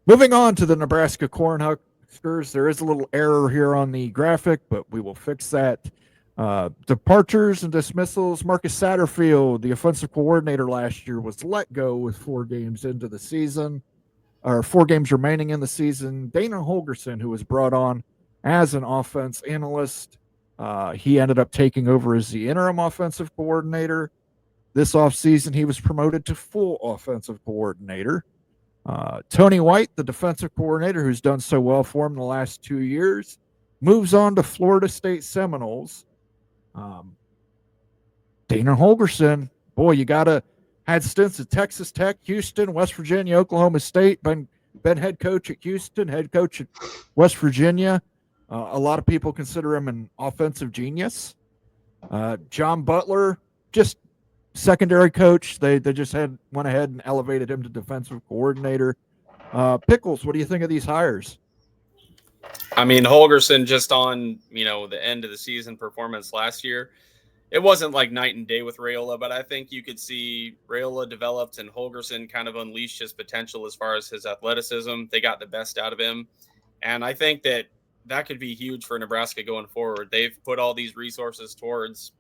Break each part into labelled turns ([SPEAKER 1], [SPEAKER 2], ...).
[SPEAKER 1] Moving on to the Nebraska Cornhuskers, there is a little error here on the graphic, but we will fix that. Departures and dismissals. Marcus Satterfield, the offensive coordinator last year, was let go with 4 games into the season, or 4 games remaining in the season. Dana Holgerson, who was brought on as an offense analyst, he ended up taking over as the interim offensive coordinator. This offseason, he was promoted to full offensive coordinator. Tony White, the defensive coordinator who's done so well for him the last 2 years, moves on to Florida State Seminoles. Dana Holgerson, boy, you gotta had stints at Texas Tech, Houston, West Virginia, Oklahoma State. Been head coach at Houston, head coach at West Virginia. A lot of people consider him an offensive genius. John Butler, just secondary coach. They just went ahead and elevated him to defensive coordinator. Pickles, what do you think of these hires?
[SPEAKER 2] I mean, Holgerson just on, the end of the season performance last year, it wasn't like night and day with Raiola, but I think you could see Raiola developed and Holgerson kind of unleashed his potential as far as his athleticism. They got the best out of him. And I think that could be huge for Nebraska going forward. They've put all these resources towards,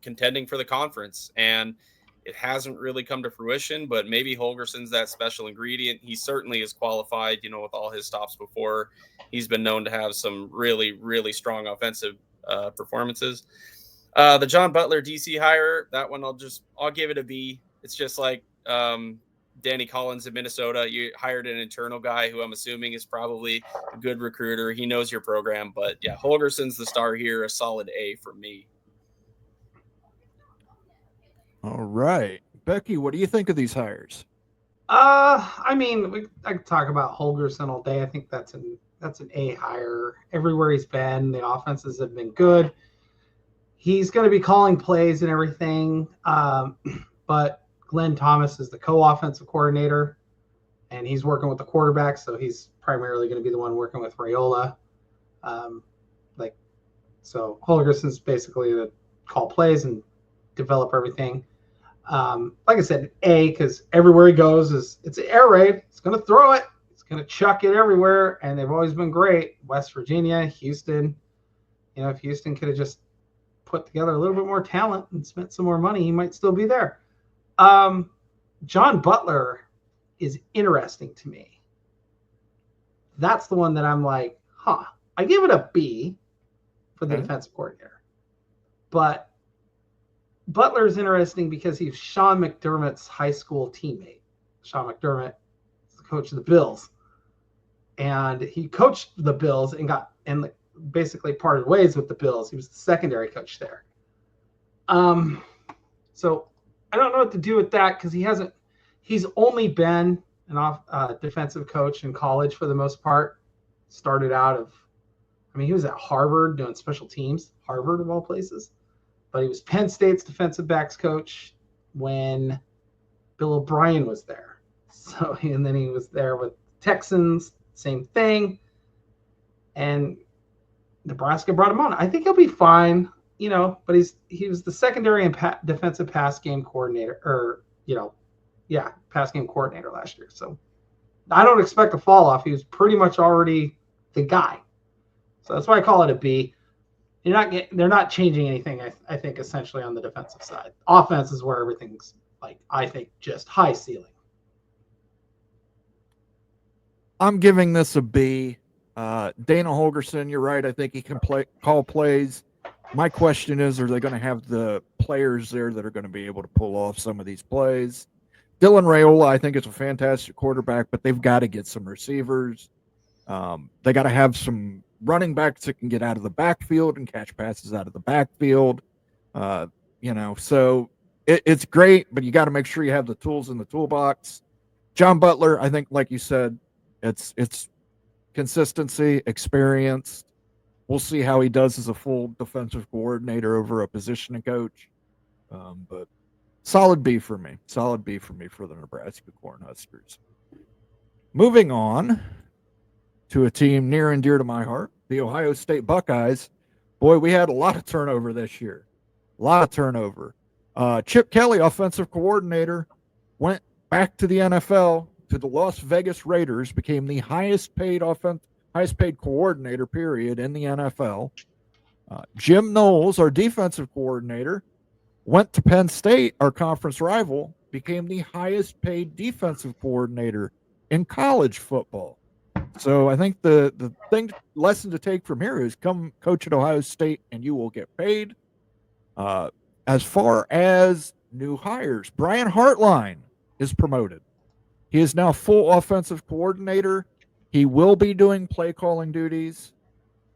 [SPEAKER 2] contending for the conference, and it hasn't really come to fruition, but maybe Holgerson's that special ingredient. He certainly is qualified, with all his stops before. He's been known to have some really, really strong offensive performances. The John Butler DC hire, that one I'll give it a B. It's just like Danny Collins in Minnesota. You hired an internal guy who I'm assuming is probably a good recruiter. He knows your program, but yeah, Holgerson's the star here, a solid A for me.
[SPEAKER 1] All right. Becky, what do you think of these hires?
[SPEAKER 3] I mean, I could talk about Holgerson all day. I think that's an A hire. Everywhere he's been, the offenses have been good. He's going to be calling plays and everything. But Glenn Thomas is the co-offensive coordinator, and he's working with the quarterback, so he's primarily going to be the one working with Raiola. So Holgerson's basically to call plays and develop everything. Like I said, A, because everywhere he goes it's an air raid. It's going to throw it. It's going to chuck it everywhere, and they've always been great. West Virginia, Houston. If Houston could have just put together a little bit more talent and spent some more money, he might still be there. John Butler is interesting to me. That's the one that I'm like, I give it a B for the defensive coordinator. But Butler is interesting because he's Sean McDermott's high school teammate. Sean McDermott is the coach of the Bills. And he coached the Bills and basically parted ways with the Bills. He was the secondary coach there. So I don't know what to do with that because he's only been an defensive coach in college for the most part. Started out he was at Harvard doing special teams, Harvard of all places. But he was Penn State's defensive backs coach when Bill O'Brien was there. And then he was there with Texans, same thing. And Nebraska brought him on. I think he'll be fine, but he was the secondary and defensive pass game coordinator, pass game coordinator last year. So I don't expect a fall off. He was pretty much already the guy. So that's why I call it a B. They're not changing anything, I think, essentially on the defensive side. Offense is where everything's I think just high ceiling.
[SPEAKER 1] I'm giving this a B. Dana Holgerson, you're right. I think he can call plays. My question is, are they going to have the players there that are going to be able to pull off some of these plays? Dylan Raiola, I think, is a fantastic quarterback, but they've got to get some receivers. They got to have some running backs that can get out of the backfield and catch passes out of the backfield. So it's great, but you got to make sure you have the tools in the toolbox. John Butler, I think, like you said, it's consistency, experience. We'll see how he does as a full defensive coordinator over a positioning coach. But solid B for me. Solid B for me for the Nebraska Cornhuskers. Moving on to a team near and dear to my heart, the Ohio State Buckeyes. Boy, we had a lot of turnover this year. A lot of turnover. Chip Kelly, offensive coordinator, went back to the NFL. to the Las Vegas Raiders, became the highest paid coordinator, period, in the NFL. Jim Knowles, our defensive coordinator, went to Penn State, our conference rival, became the highest paid defensive coordinator in college football. So I think the lesson to take from here is come coach at Ohio State and you will get paid. As far as new hires, Brian Hartline is promoted. He is now full offensive coordinator. He will be doing play calling duties.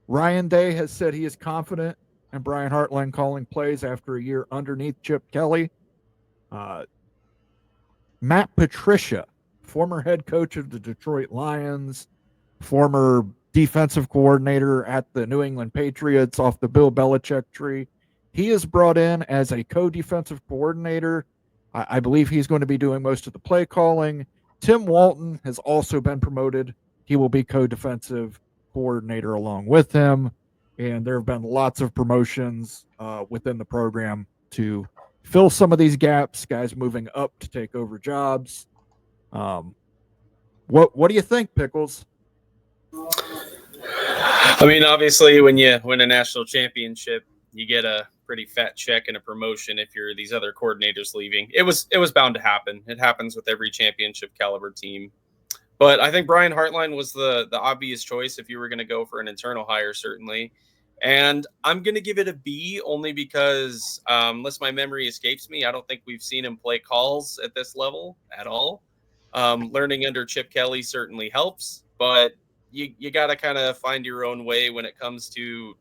[SPEAKER 1] Ryan Day has said he is confident in Brian Hartline calling plays after a year underneath Chip Kelly. Matt Patricia, former head coach of the Detroit Lions, former defensive coordinator at the New England Patriots off the Bill Belichick tree. He is brought in as a co-defensive coordinator. I believe he's going to be doing most of the play calling. Tim Walton has also been promoted. He will be co-defensive coordinator along with him. And there have been lots of promotions within the program to fill some of these gaps, guys moving up to take over jobs. What do you think, Pickles?
[SPEAKER 2] I mean, obviously, when you win a national championship, you get a pretty fat check and a promotion if you're these other coordinators leaving. It was bound to happen. It happens with every championship caliber team. But I think Brian Hartline was the obvious choice if you were going to go for an internal hire, certainly. And I'm going to give it a B only because, unless my memory escapes me, I don't think we've seen him play calls at this level at all. Learning under Chip Kelly certainly helps, but you got to kind of find your own way when it comes to,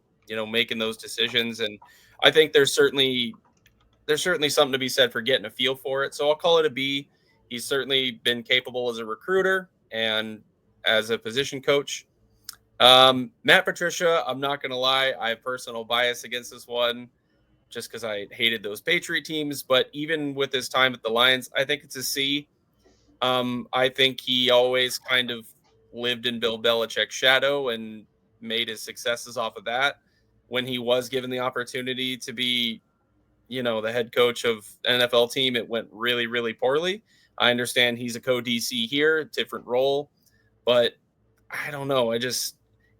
[SPEAKER 2] making those decisions. And I think there's certainly something to be said for getting a feel for it. So I'll call it a B. He's certainly been capable as a recruiter and as a position coach. Matt Patricia, I'm not going to lie, I have personal bias against this one just because I hated those Patriot teams. But even with his time at the Lions, I think it's a C. I think he always kind of lived in Bill Belichick's shadow and made his successes off of that. When he was given the opportunity to be, the head coach of an NFL team, it went really, really poorly. I understand he's a co-DC here, different role, but I don't know.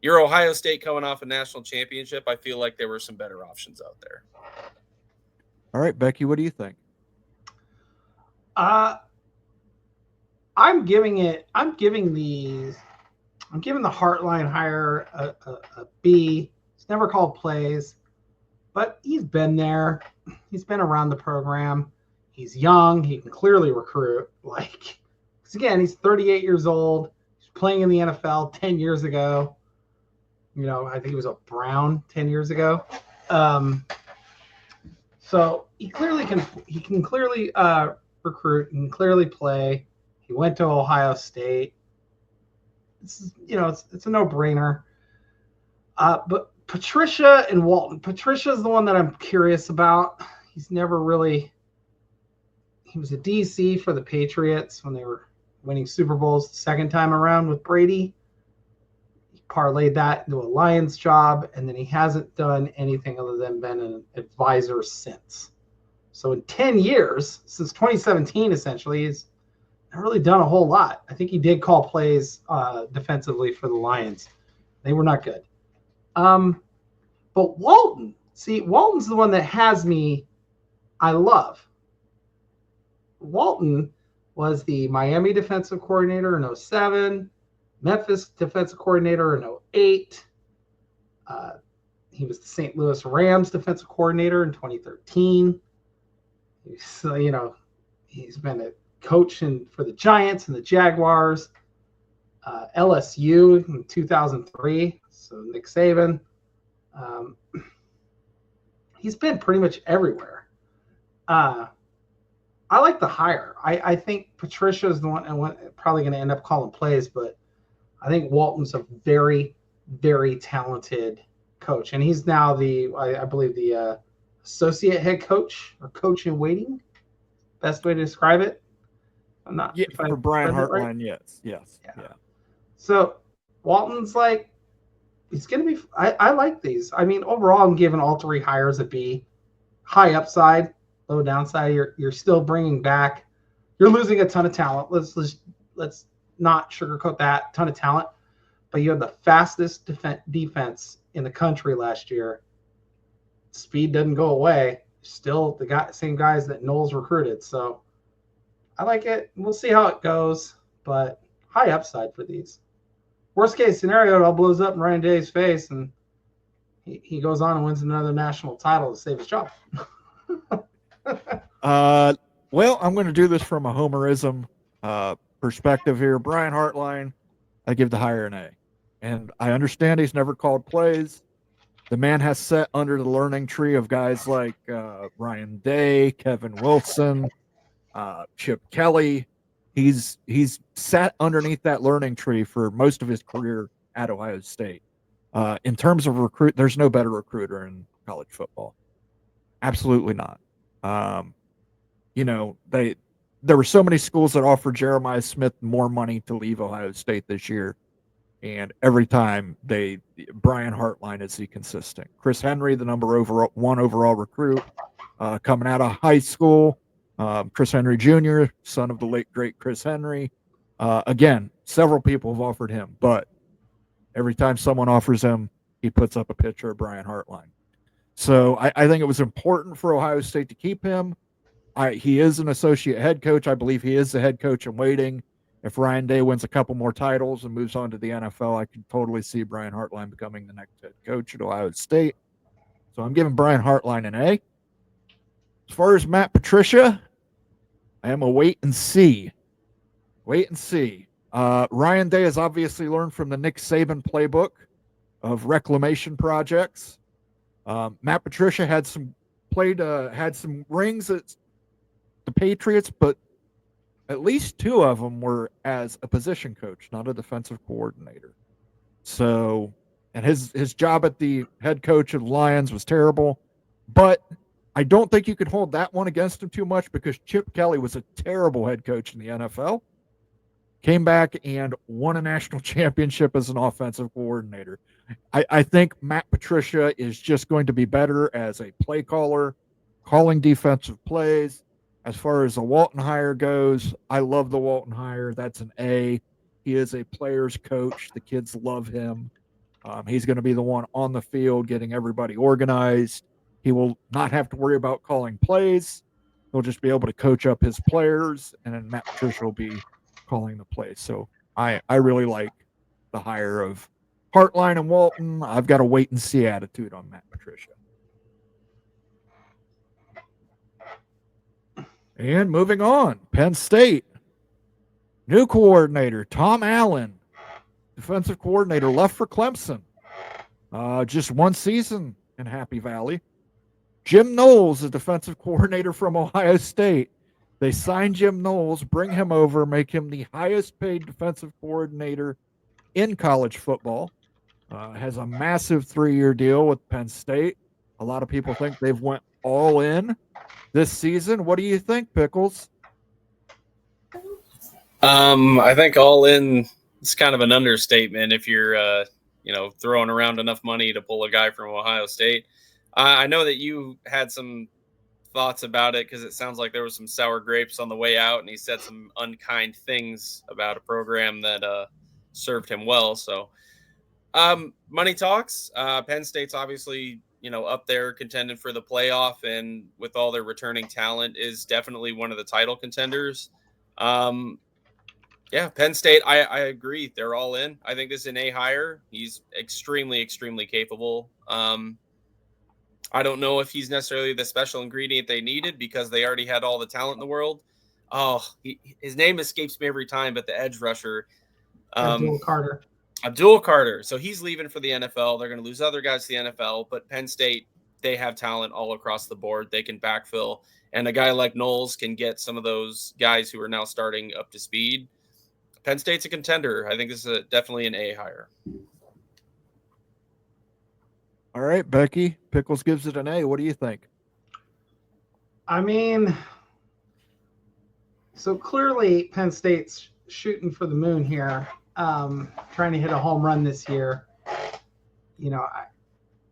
[SPEAKER 2] You're Ohio State coming off a national championship. I feel like there were some better options out there.
[SPEAKER 1] All right, Becky, what do you think?
[SPEAKER 3] I'm giving the Hartline hire a B. He's never called plays, but he's been there. He's been around the program. He's young. He can clearly recruit. Because again, he's 38 years old. He's playing in the NFL 10 years ago. I think he was a Brown 10 years ago. So he can clearly recruit and clearly play. He went to Ohio State. It's a no-brainer. But Patricia and Walton. Patricia is the one that I'm curious about. He's never really. He was a DC for the Patriots when they were winning Super Bowls the second time around with Brady. He parlayed that into a Lions job, and then he hasn't done anything other than been an advisor since. So in 10 years, since 2017, essentially, he's not really done a whole lot. I think he did call plays defensively for the Lions. They were not good. But Walton's the one that has me. I love. Walton was the Miami defensive coordinator in 2007, Memphis defensive coordinator in 2008. He was the St. Louis Rams defensive coordinator in 2013. So, he's been a coach for the Giants and the Jaguars, LSU in 2003. So Nick Saban. He's been pretty much everywhere. I like the hire. I think Patricia is the one probably going to end up calling plays, but I think Walton's a very, very talented coach, and he's now I believe the associate head coach or coach in waiting. Best way to describe it. I'm not.
[SPEAKER 1] Yeah, for Brian Hartline,
[SPEAKER 3] right?
[SPEAKER 1] Yes.
[SPEAKER 3] So Walton's he's going to be. I like these. I mean, overall, I'm giving all three hires a B. High upside, low downside. You're still bringing back. You're losing a ton of talent. Let's let's not sugarcoat that. Ton of talent, but you have the fastest defense in the country last year. Speed doesn't go away. Still the same guys that Knowles recruited. So I like it. We'll see how it goes, but high upside for these. Worst case scenario, it all blows up in Ryan Day's face, and he goes on and wins another national title to save his job.
[SPEAKER 1] Well, I'm going to do this from a homerism perspective here. Brian Hartline, I give the hire an A. And I understand he's never called plays. The man has sat under the learning tree of guys like Ryan Day, Kevin Wilson, Chip Kelly. He's sat underneath that learning tree for most of his career at Ohio State. In terms of recruit, there's no better recruiter in college football. Absolutely not. There were so many schools that offered Jeremiah Smith more money to leave Ohio State this year. And every time Brian Hartline is the consistent. Chris Henry, the number one overall recruit, coming out of high school. Chris Henry Jr., son of the late, great Chris Henry. Again, several people have offered him, but every time someone offers him, he puts up a picture of Brian Hartline. So I think it was important for Ohio State to keep him. He is an associate head coach. I believe he is the head coach in waiting. If Ryan Day wins a couple more titles and moves on to the NFL, I can totally see Brian Hartline becoming the next head coach at Ohio State. So I'm giving Brian Hartline an A. As far as Matt Patricia, I am a wait and see. Wait and see. Ryan Day has obviously learned from the Nick Saban playbook of reclamation projects. Matt Patricia had some rings at the Patriots, but at least two of them were as a position coach, not a defensive coordinator. So, and his job at the head coach of the Lions was terrible, but I don't think you could hold that one against him too much because Chip Kelly was a terrible head coach in the NFL, came back and won a national championship as an offensive coordinator. I think Matt Patricia is just going to be better as a play caller, calling defensive plays. As far as the Walton hire goes, I love the Walton hire. That's an A. He is a player's coach. The kids love him. He's going to be the one on the field getting everybody organized. He will not have to worry about calling plays. He'll just be able to coach up his players, and then Matt Patricia will be calling the plays. So I really like the hire of Hartline and Walton. I've got a wait and see attitude on Matt Patricia. And moving on, Penn State. New coordinator, Tom Allen. Defensive coordinator, left for Clemson. Just one season in Happy Valley. Jim Knowles, the defensive coordinator from Ohio State. They signed Jim Knowles, bring him over, make him the highest paid defensive coordinator in college football. Has a massive 3-year deal with Penn State. A lot of people think they've went all in this season. What do you think, Pickles?
[SPEAKER 2] I think all in is kind of an understatement if you're throwing around enough money to pull a guy from Ohio State. I know that you had some thoughts about it because it sounds like there was some sour grapes on the way out, and he said some unkind things about a program that served him well. So money talks. Penn State's obviously up there contending for the playoff, and with all their returning talent is definitely one of the title contenders. Penn State, I agree. They're all in. I think this is an A hire. He's extremely, extremely capable. I don't know if he's necessarily the special ingredient they needed because they already had all the talent in the world. His name escapes me every time, but the edge rusher. Abdul Carter. So he's leaving for the NFL. They're going to lose other guys to the NFL, but Penn State, they have talent all across the board. They can backfill. And a guy like Knowles can get some of those guys who are now starting up to speed. Penn State's a contender. I think this is definitely an A hire.
[SPEAKER 1] All right, Becky. Pickles gives it an A. What do you think?
[SPEAKER 3] I mean, so clearly Penn State's shooting for the moon here. Trying to hit a home run this year.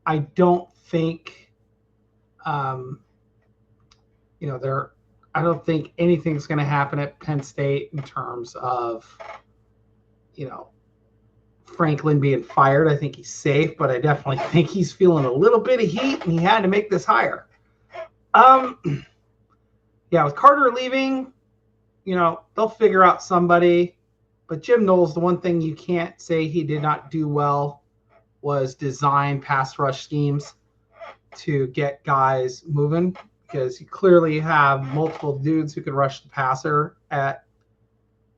[SPEAKER 3] I don't think, they're I don't think anything's going to happen at Penn State in terms of, Franklin being fired. I think he's safe, but I definitely think he's feeling a little bit of heat, and he had to make this hire. Yeah, with Carter leaving, they'll figure out somebody. But Jim Knowles, the one thing you can't say he did not do well was design pass rush schemes to get guys moving, because you clearly have multiple dudes who can rush the passer at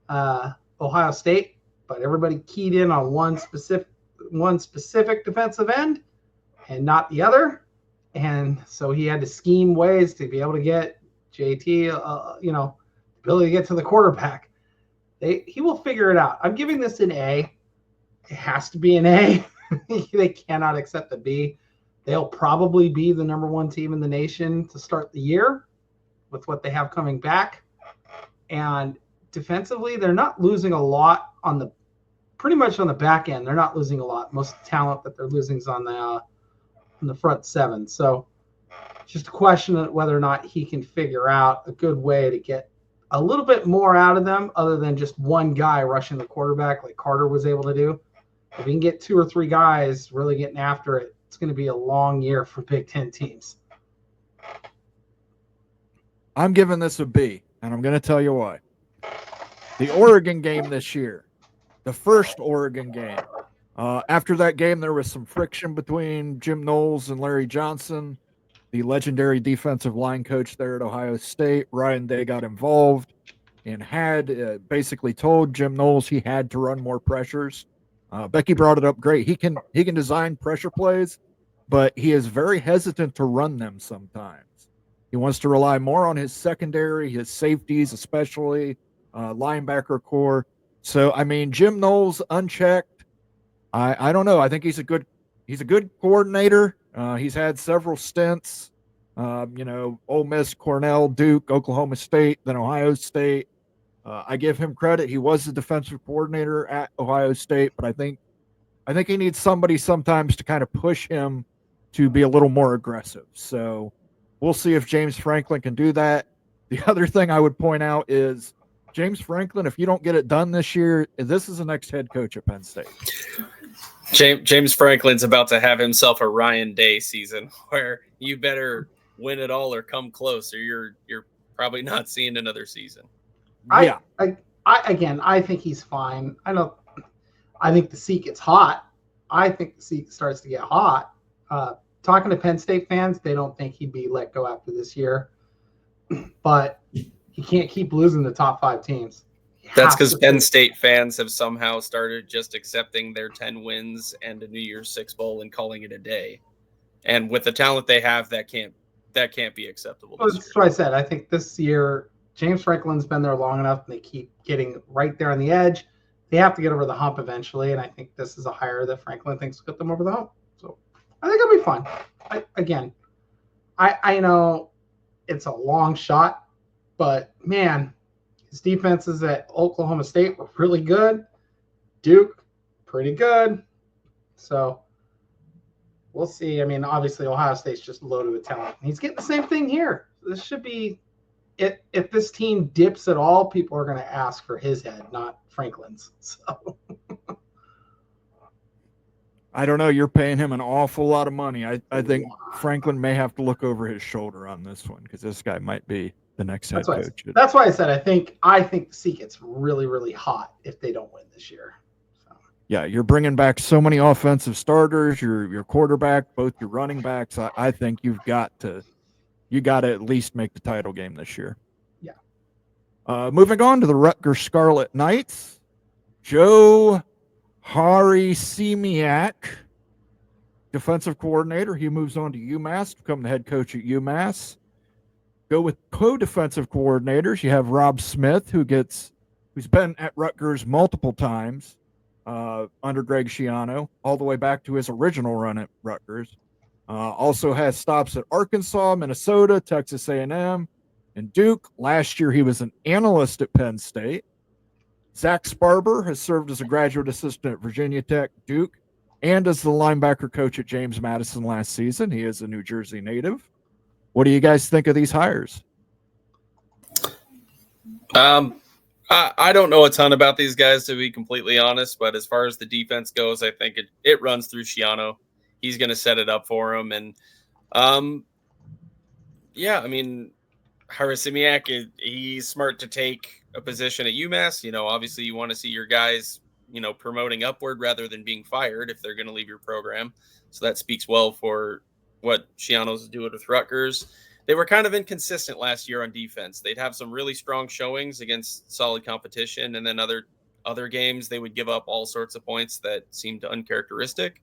[SPEAKER 3] Ohio State, but everybody keyed in on one specific defensive end and not the other. And so he had to scheme ways to be able to get JT, ability to get to the quarterback. He will figure it out. I'm giving this an A. It has to be an A. They cannot accept a B. They'll probably be the number one team in the nation to start the year with what they have coming back. And defensively, they're not losing a lot pretty much on the back end. They're not losing a lot. Most of the talent that they're losing is on the front seven. So just a question of whether or not he can figure out a good way to get a little bit more out of them other than just one guy rushing the quarterback like Carter was able to do. If he can get 2 or 3 guys really getting after it, it's going to be a long year for Big Ten teams.
[SPEAKER 1] I'm giving this a B, and I'm going to tell you why. The Oregon game this year, the first Oregon game, after that game, there was some friction between Jim Knowles and Larry Johnson, the legendary defensive line coach there at Ohio State. Ryan Day got involved and had basically told Jim Knowles he had to run more pressures. Becky brought it up great. He can design pressure plays, but he is very hesitant to run them sometimes. He wants to rely more on his secondary, his safeties, especially linebacker core. So, I mean, Jim Knowles unchecked. I don't know. I think he's a good coordinator. He's had several stints, Ole Miss, Cornell, Duke, Oklahoma State, then Ohio State. I give him credit. He was the defensive coordinator at Ohio State, but I think he needs somebody sometimes to kind of push him to be a little more aggressive. So we'll see if James Franklin can do that. The other thing I would point out is James Franklin, if you don't get it done this year, this is the next head coach at Penn State.
[SPEAKER 2] James Franklin's about to have himself a Ryan Day season where you better win it all or come close, or you're probably not seeing another season.
[SPEAKER 1] Yeah.
[SPEAKER 3] I think he's fine. I think the seat gets hot. I think the seat starts to get hot. Talking to Penn State fans, they don't think he'd be let go after this year. But he can't keep losing the top 5 teams.
[SPEAKER 2] That's because Penn State fans have somehow started just accepting their 10 wins and a New Year's Six Bowl and calling it a day. And with the talent they have, that can't be acceptable.
[SPEAKER 3] That's what I said. I think this year James Franklin's been there long enough, and they keep getting right there on the edge. They have to get over the hump eventually, and I think this is a hire that Franklin thinks will get them over the hump. So I think it'll be fun. I know it's a long shot, but man, his defenses at Oklahoma State were really good. Duke, pretty good. So we'll see. I mean, obviously Ohio State's just loaded with talent. He's getting the same thing here. This should be it. If this team dips at all, people are going to ask for his head, not Franklin's. So
[SPEAKER 1] I don't know. You're paying him an awful lot of money. I think Franklin may have to look over his shoulder on this one, because this guy might be the next head coach.
[SPEAKER 3] That's why I said I think the seat gets really, really hot if they don't win this year. So.
[SPEAKER 1] Yeah, you're bringing back so many offensive starters. Your quarterback, both your running backs. I think you got to at least make the title game this year.
[SPEAKER 3] Yeah.
[SPEAKER 1] Moving on to the Rutgers Scarlet Knights, Joe Harry-Semiak, defensive coordinator. He moves on to UMass to become the head coach at UMass. Go with co-defensive coordinators. You have Rob Smith, who's been at Rutgers multiple times under Greg Schiano, all the way back to his original run at Rutgers. Also has stops at Arkansas, Minnesota, Texas A&M, and Duke. Last year, he was an analyst at Penn State. Zach Sparber has served as a graduate assistant at Virginia Tech, Duke, and as the linebacker coach at James Madison last season. He is a New Jersey native. What do you guys think of these hires?
[SPEAKER 2] I don't know a ton about these guys, to be completely honest, but as far as the defense goes, I think it runs through Schiano. He's going to set it up for him. And yeah, I mean, Harasimiak, he's smart to take a position at UMass. Obviously you want to see your guys, promoting upward rather than being fired if they're going to leave your program. So that speaks well for what Schiano's doing with Rutgers. They were kind of inconsistent last year on defense. They'd have some really strong showings against solid competition, and then other games they would give up all sorts of points that seemed uncharacteristic.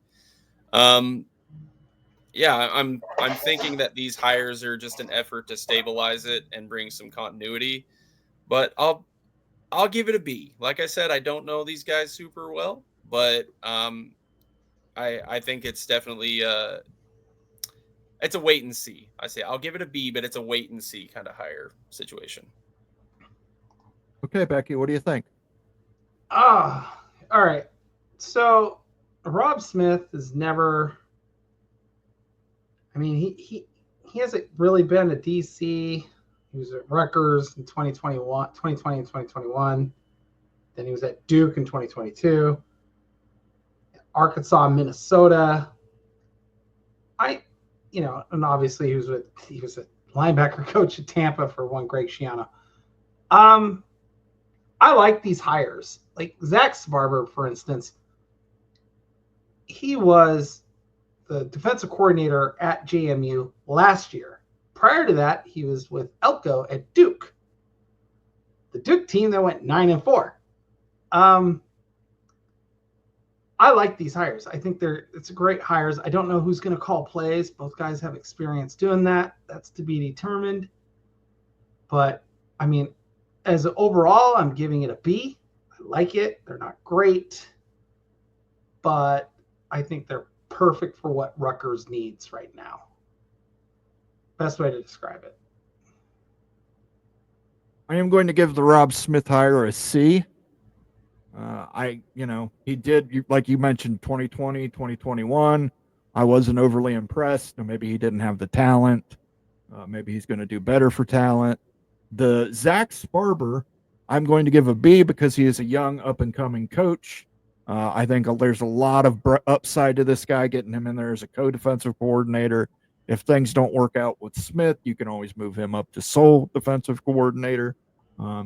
[SPEAKER 2] Yeah, I'm thinking that these hires are just an effort to stabilize it and bring some continuity. But I'll give it a B. Like I said, I don't know these guys super well, but I think it's definitely it's a wait and see. I say I'll give it a B, but it's a wait and see kind of hire situation.
[SPEAKER 1] Okay, Becky, what do you think?
[SPEAKER 3] All right. So Rob Smith is never. I mean, he hasn't really been a DC. He was at Rutgers in 2020 and 2021. Then he was at Duke in 2022. Arkansas, Minnesota. And obviously he was a linebacker coach at Tampa for one Greg Schiano. I like these hires. Like Zach Sbarber, for instance. He was the defensive coordinator at JMU last year. Prior to that, he was with Elko at Duke, the Duke team that went 9-4. I like these hires. I think it's great hires. I don't know who's going to call plays. Both guys have experience doing that. That's to be determined. But I mean, as overall, I'm giving it a B. I like it. They're not great, but I think they're perfect for what Rutgers needs right now. Best way to describe it.
[SPEAKER 1] I am going to give the Rob Smith hire a C. He did, like you mentioned, 2020, 2021. I wasn't overly impressed. Maybe he didn't have the talent. Maybe he's going to do better for talent. The Zach Sbarber, I'm going to give a B because he is a young, up-and-coming coach. I think there's a lot of upside to this guy, getting him in there as a co-defensive coordinator. If things don't work out with Smith, you can always move him up to sole defensive coordinator.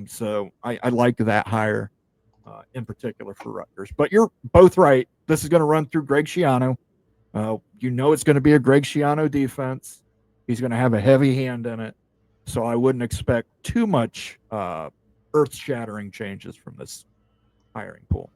[SPEAKER 1] So I like that hire in particular for Rutgers. But you're both right. This is going to run through Greg Schiano. It's going to be a Greg Schiano defense. He's going to have a heavy hand in it. So I wouldn't expect too much earth-shattering changes from this hiring pool.